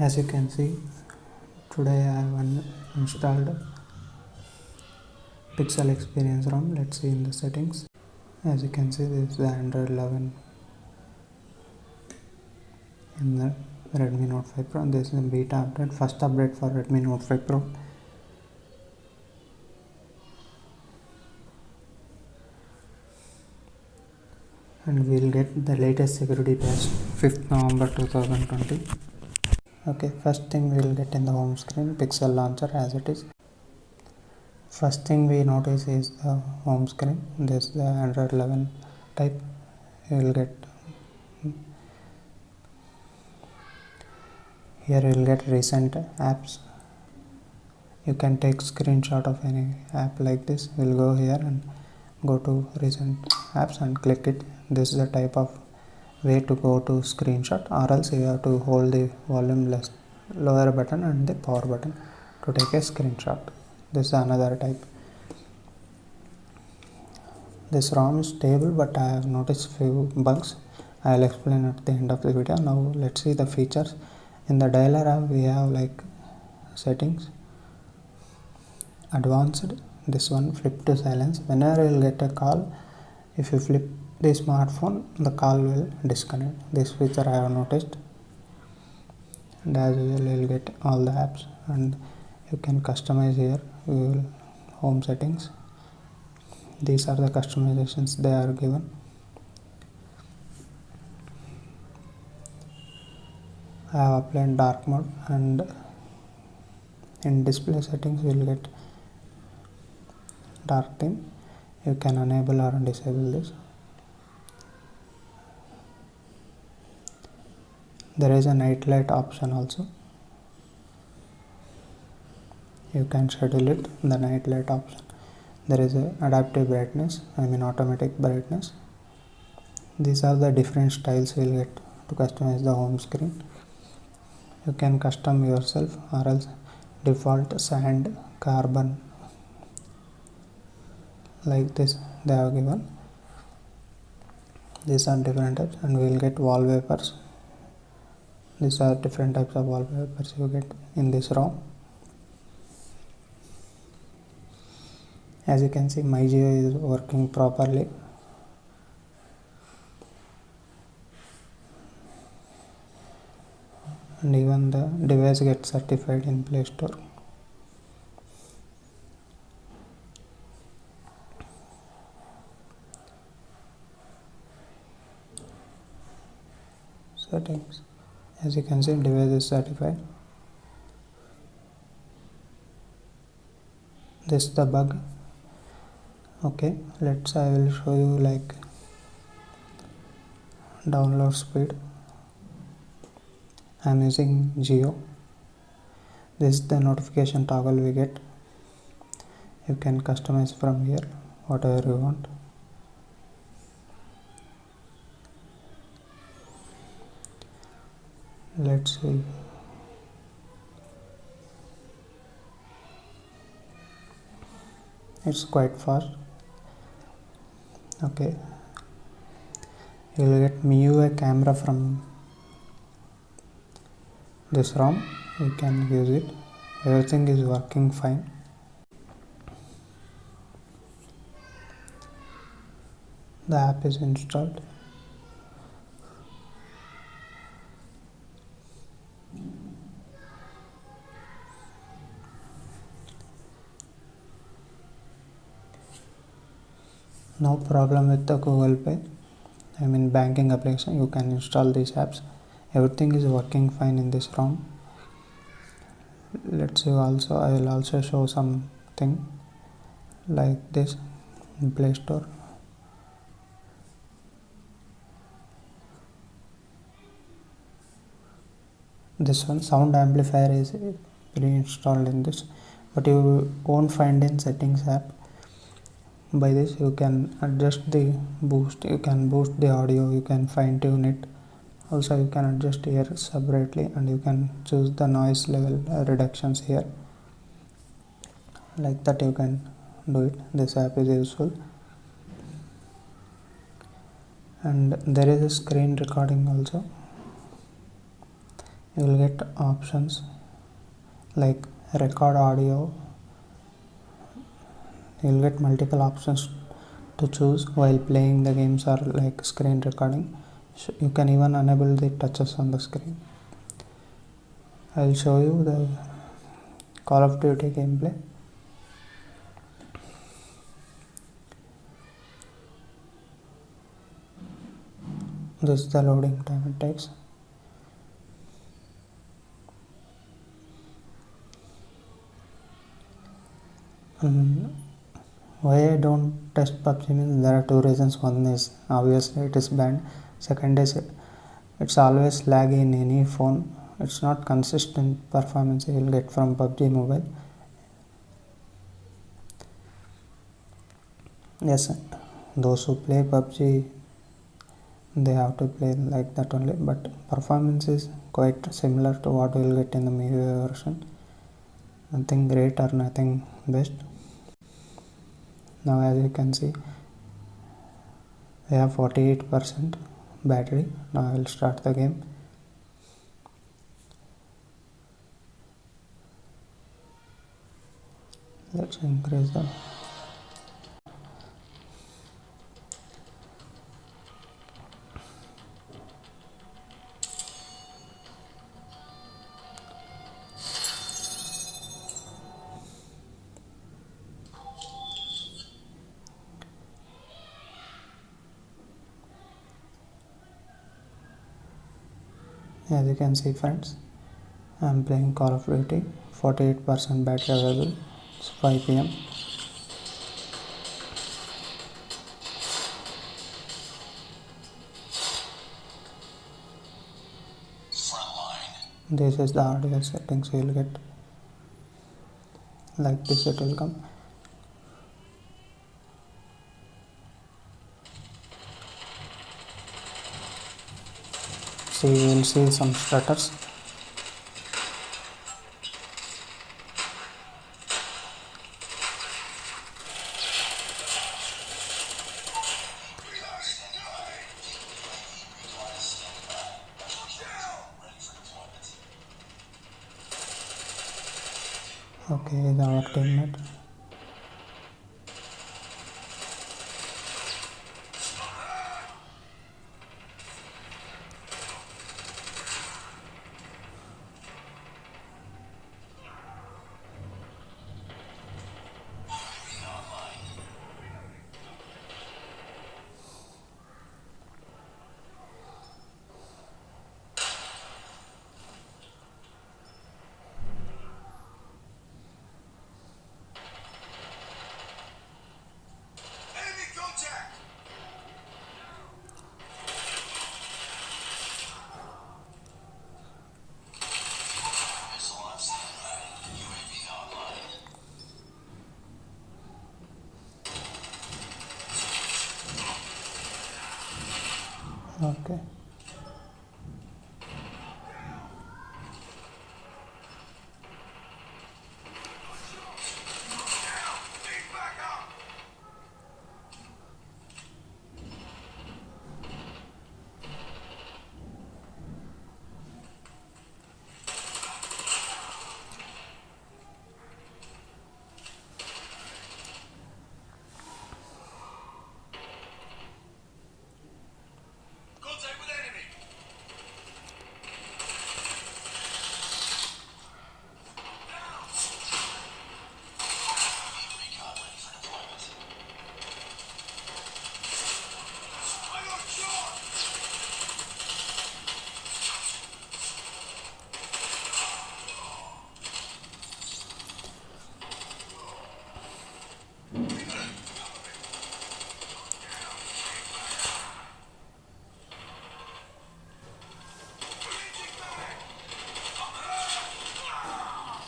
As you can see, today I have installed Pixel Experience ROM. Let's see in the settings. As you can see, this is the Android 11 in the Redmi Note 5 Pro. This is a beta update, first update for Redmi Note 5 Pro. And we'll get the latest security patch 5th November 2020. Okay, first thing we'll get in the home screen, Pixel Launcher as it is. First thing we notice is the home screen. This is the Android 11 type. You will get here. You will get recent apps. You can take screenshot of any app like this. We'll go here and go to recent apps and click it. This is the type of way to go to screenshot, or else you have to hold the volume lower button and the power button to take a screenshot. This is another type. This ROM is stable, but I have noticed few bugs. I will explain at the end of the video. Now let's see the features. In the dialer app we have like settings, advanced, this one, flip to silence. Whenever you will get a call, if you flip the smartphone, the call will disconnect. This feature I have noticed. And as usual, you will get all the apps, and you can customize here. Home settings. These are the customizations they are given. I have applied dark mode, and in display settings you will get dark theme. You can enable or disable this. There is a night light option also. You can schedule it, the night light option. There is a adaptive brightness, automatic brightness. These are the different styles you will get to customize the home screen. You can custom yourself, or else default sand, carbon, like this they have given. These are different types, and we will get wallpapers. These are different types of wallpapers you get in this ROM. As you can see, MyJio is working properly. And even the device gets certified in Play Store. Settings. As you can see, device is certified. This is the bug. Okay, I will show you like download speed. I am using Jio. This is the notification toggle we get. You can customize from here whatever you want. Let's see. It's quite fast. Okay, you will get MIUI camera from this ROM. You can use it. Everything is working fine. The app is installed. No problem with the Google Pay. Banking application. You can install these apps. Everything is working fine in this ROM. Let's see also. I will also show something like this in Play Store. This one, sound amplifier, is pre-installed in this, but you won't find in settings app. By this you can adjust the boost. You can boost the audio. You can fine tune it. Also you can adjust here separately, and you can choose the noise level reductions here. Like that you can do it. This app is useful. And there is a screen recording also. you will get options like record audio. You will get multiple options to choose while playing the games or like screen recording. You can even enable the touches on the screen. I will show you the Call of Duty gameplay. This is the loading time it takes. Why I don't test PUBG means there are two reasons. One is obviously it is banned. Second is it's always laggy in any phone. It's not consistent performance you will get from PUBG Mobile. Yes, those who play PUBG, they have to play like that only, but performance is quite similar to what you will get in the MIUI version. Nothing great or nothing best. Now as you can see, I have 48% battery. Now I will start the game. Let's increase the as you can see friends, I am playing Call of Duty. 48% battery available. It's 5 PM. This is the audio settings you will get. Like this it will come. See, you will see some stutters. Okay, is our teammate. Okay.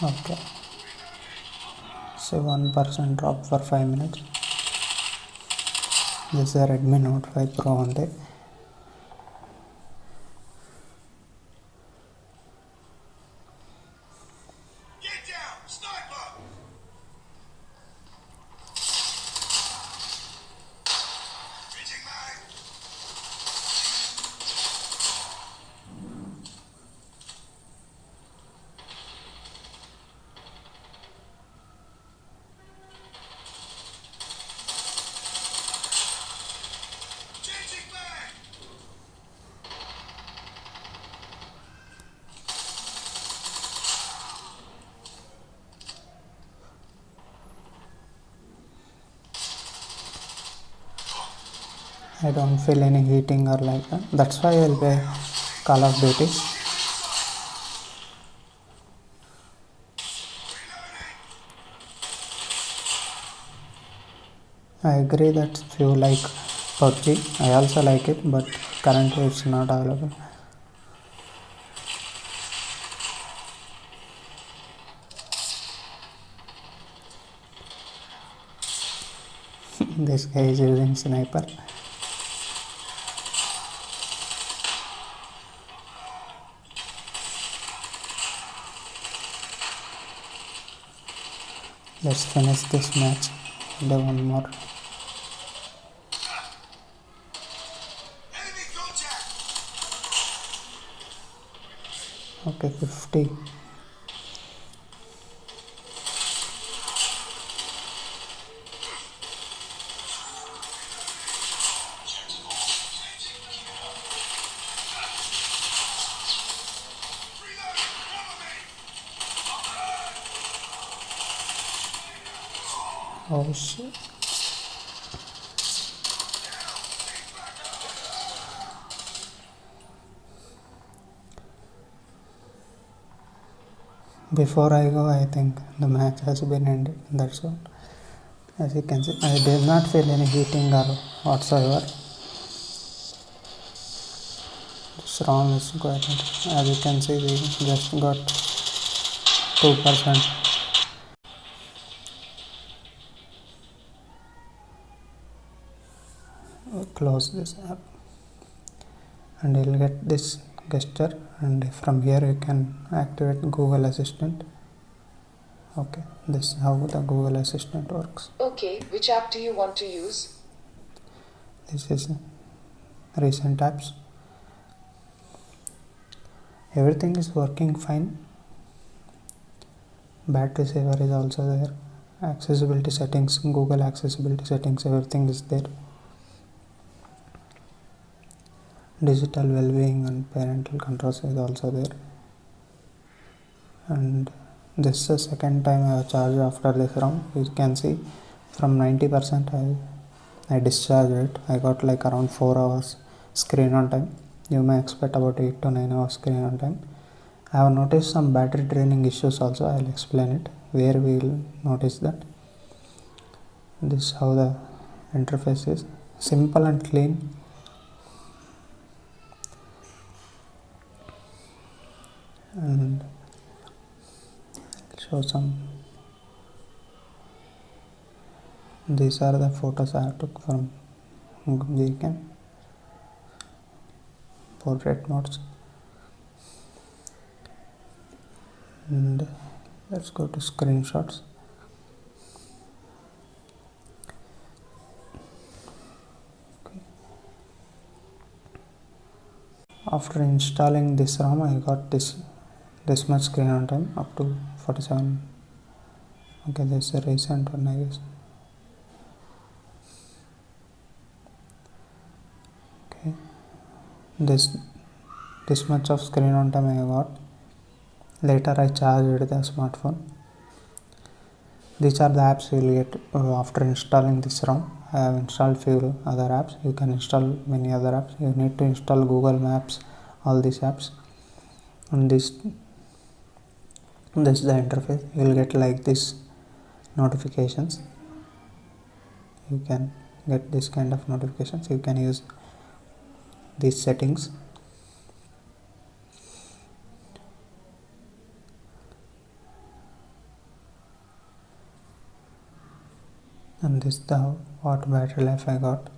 Okay. So 1% drop for 5 minutes. This is a Redmi Note 5 Pro only. I don't feel any heating or like that. That's why I'll play Call of Duty. I agree that few like PUBG. I also like it, but currently it's not available. This guy is using sniper. Let's finish this match. The one more. Okay, 50. Oh shit. Before I go, I think the match has been ended. That's all. As you can see, I did not feel any heating or whatsoever. This ROM is quite. As you can see, we just got 2%. Close this app and you'll get this gesture, and from here you can activate Google Assistant. Okay, this is how the Google Assistant works. Okay, which app do you want to use? This is recent apps. Everything is working fine. Battery saver is also there. Accessibility settings, Google accessibility settings, everything is there. Digital well-being and parental controls is also there. And this is the second time I have charged after this round. You can see from 90% I discharged it. I got like around 4 hours screen on time. You may expect about 8 to 9 hours screen on time. I have noticed some battery draining issues also. I will explain it where we will notice that. This is how the interface is. Simple and clean. And I'll show some. These are the photos I took from Gcam. Portrait modes. And let's go to screenshots. Okay. After installing this ROM, I got this much screen on time, up to 47. Okay, this is a recent one, I guess. Okay, this much of screen on time I got. Later I charged the smartphone. These are the apps you will get after installing this ROM. I have installed few other apps. You can install many other apps. You need to install Google Maps, all these apps. And this is the interface. You will get like this notifications. You can get this kind of notifications. You can use these settings. And this is the what battery life I got.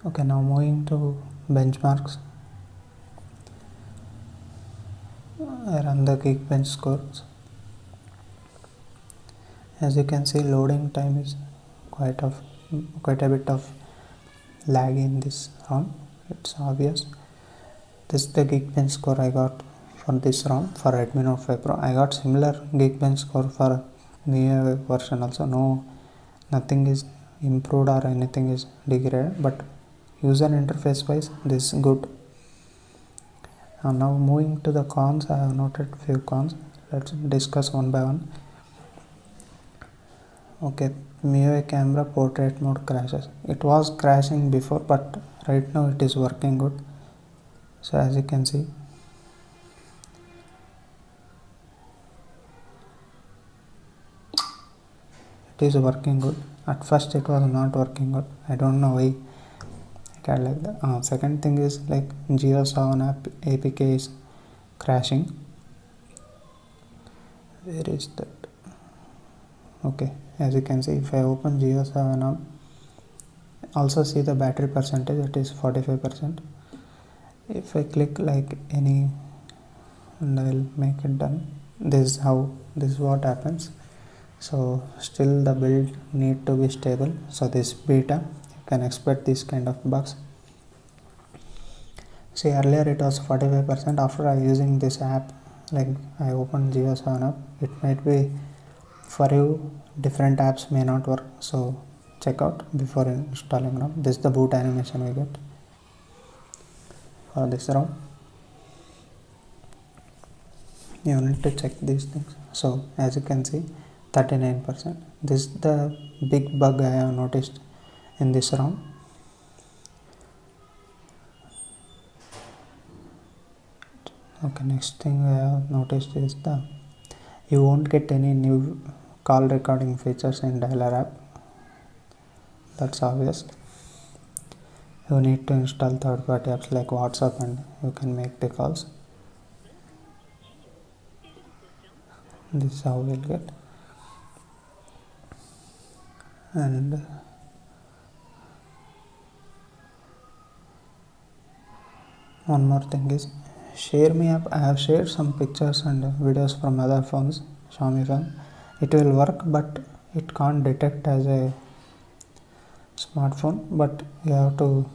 Okay, now moving to benchmarks. I run the Geekbench scores. As you can see, loading time is quite a bit of lag in this ROM. It's obvious. This is the Geekbench score I got for this ROM for Redmi Note 5 Pro. I got similar Geekbench score for new version also. Nothing is improved or anything is degraded, but user interface wise this is good. Now moving to the cons, I have noted few cons. Let's discuss one by one. Okay, MIUI camera portrait mode crashes. It was crashing before, but right now it is working good. So as you can see, it is working good. At first it was not working good. I don't know why it had like that. Second thing is like Geo7 app APK is crashing. Where is that? Okay, as you can see, if I open Geo7 app, also see the battery percentage, it is 45%. If I click like any and I'll make it done, this is what happens. So still the build need to be stable, so this beta you can expect this kind of bugs. See, earlier it was 45%. After I using this app, like I opened Geo7 app, it might be for you different apps may not work, so check out before installing now. This is the boot animation we get for this ROM. You need to check these things. So as you can see, 39%. This is the big bug I have noticed in this ROM. Okay, next thing I have noticed is you won't get any new call recording features in dialer app. That's obvious. You need to install third-party apps like WhatsApp and you can make the calls. This is how we'll get. And one more thing is ShareMe app. I have shared some pictures and videos from other phones, Xiaomi phone. It will work, but it can't detect as a smartphone, but you have to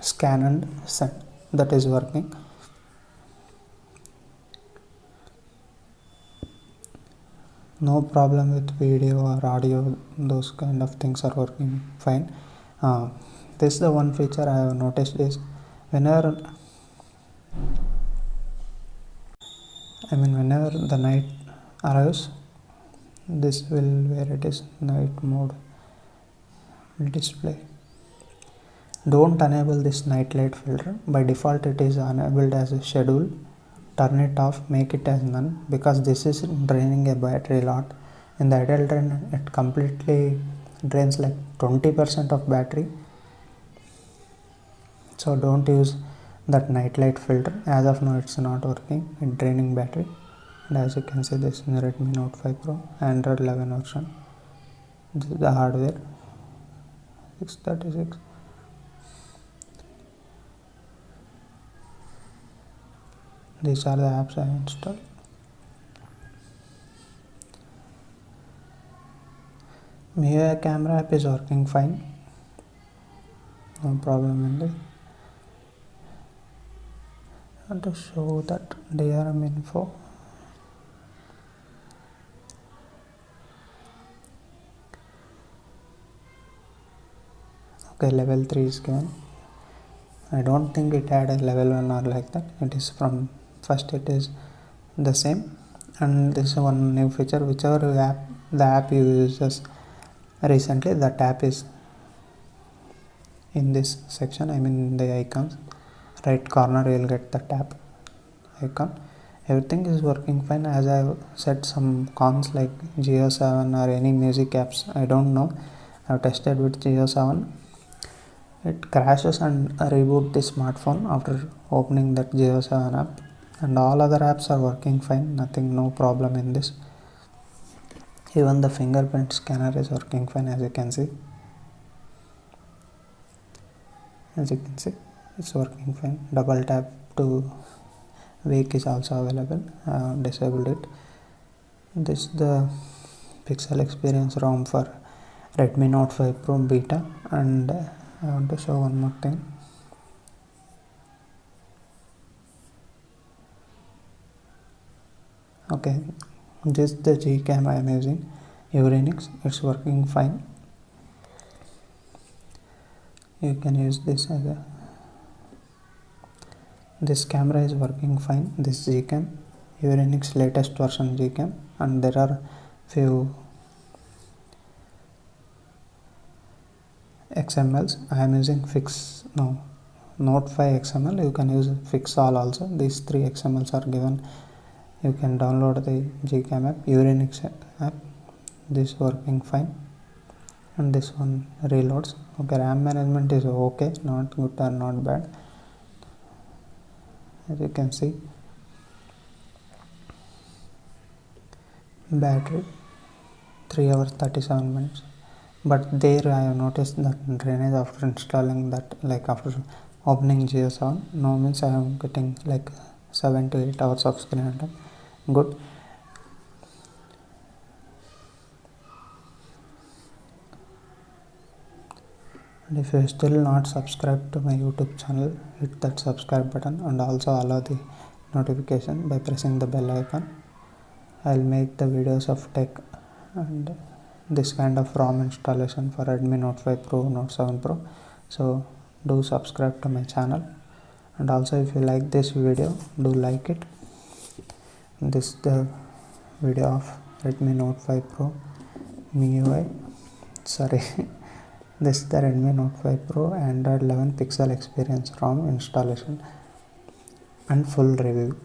scan and send. That is working. No problem with video or audio, those kind of things are working fine. This is the one feature I have noticed is whenever the night arrives, this will, where it is, night mode display. Don't enable this night light filter. By default it is enabled as a schedule. Turn it off, make it as none, because this is draining a battery a lot. In the idle drain, it completely drains like 20% of battery. So don't use that night light filter. As of now it's not working, it's draining battery. And as you can see, this is Redmi Note 5 Pro, Android 11 version. This is the hardware, 636. These are the apps I installed. MIUI camera app is working fine. No problem in this. I want to show that DRM info. Okay, level 3 is given. I don't think it had a level 1 or like that. It is from first, it is the same. And this is one new feature, whichever the app you uses recently, that app is in this section. In the icons, right corner you will get the tab icon. Everything is working fine. As I have said, some cons like Geo7 or any music apps, I don't know. I have tested with Geo7. It crashes and reboot the smartphone after opening that Geo7 app, and all other apps are working fine. Nothing, no problem in this. Even the fingerprint scanner is working fine, as you can see. It's working fine. Double tap to wake is also available. Disabled it. This is the Pixel Experience ROM for Redmi Note 5 Pro beta. And I want to show one more thing. Okay, this is the Gcam I am using, Uranix. It's working fine. You can use this as a, this camera is working fine. This Gcam, Uranix latest version Gcam, and there are few XMLs. I am using Fix now. Note 5 XML. You can use Fix all also. These 3 XMLs are given. You can download the Gcam app, Urinix app. This working fine, and this one reloads. Okay, RAM management is okay, not good or not bad. As you can see, battery 3 hours 37 minutes. But there I have noticed that drainage after installing that, like after opening GeoSound. Now means I am getting like 7 to 8 hours of screen time. Good. And if you are still not subscribed to my YouTube channel, hit that subscribe button and also allow the notification by pressing the bell icon. I'll make the videos of tech and this kind of ROM installation for Redmi Note 5 Pro, Note 7 Pro. So do subscribe to my channel, and also if you like this video, do like it. This is the video of Redmi Note 5 Pro MIUI. Sorry. This is the Redmi Note 5 Pro Android 11 Pixel Experience ROM installation and full review.